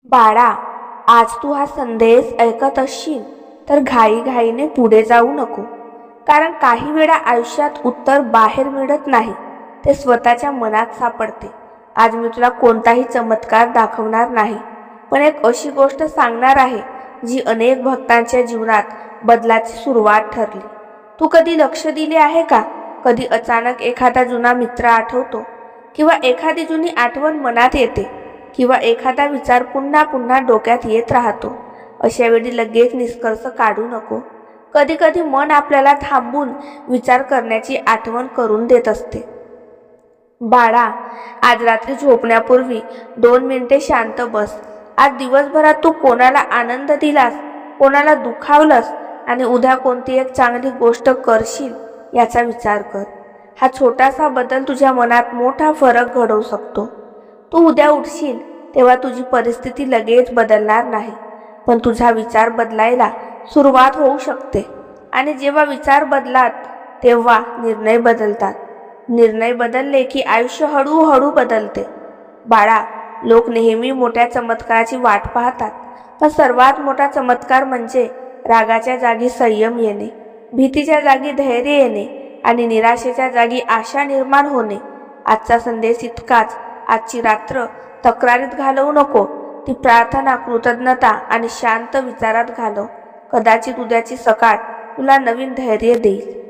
बाळा, आज तू हा संदेश ऐकत असशील तर घाईघाईने पुढे जाऊ नको. कारण काही वेळा आयुष्यात उत्तर बाहेर मिळत नाही, ते स्वतःच्या मनात सापडते. आज मी तुला कोणताही चमत्कार दाखवणार नाही, पण एक अशी गोष्ट सांगणार आहे जी अनेक भक्तांच्या जीवनात बदलाची सुरुवात ठरली. तू कधी लक्ष दिले आहे का? कधी अचानक एखादा जुना मित्र आठवतो, किंवा एखादी जुनी आठवण मनात येते, किंवा एखादा विचार पुन्हा पुन्हा डोक्यात येत राहतो. अशा वेळी लगेच निष्कर्ष काढू नको. कधी कधी मन आपल्याला थांबून विचार करण्याची आठवण करून देत असते. बाळा, आज रात्री झोपण्यापूर्वी 2 मिनिटे शांत बस. आज दिवसभरात तू कोणाला आनंद दिलास, कोणाला दुखावलंस, आणि उद्या कोणती एक चांगली गोष्ट करशील याचा विचार कर. हा छोटासा बदल तुझ्या मनात मोठा फरक घडवू शकतो. तू उद्या उठशील तेव्हा तुझी परिस्थिती लगेच बदलणार नाही, पण तुझा विचार बदलायला सुरुवात होऊ शकते. आणि जेव्हा विचार बदलात तेव्हा निर्णय बदलतात. निर्णय बदलले की आयुष्य हळूहळू बदलते. बाळा, लोक नेहमी मोठ्या चमत्काराची वाट पाहतात, पण सर्वात मोठा चमत्कार म्हणजे रागाच्या जागी संयम येणे, भीतीच्या जागी धैर्य येणे, आणि निराशेच्या जागी आशा निर्माण होणे. आजचा संदेश इतकाच. आजची रात्र तक्रारीत घालवू नको, ती प्रार्थना, कृतज्ञता आणि शांत विचारात घालव. कदाचित उद्याची सकाळ तुला नवीन धैर्य देईल.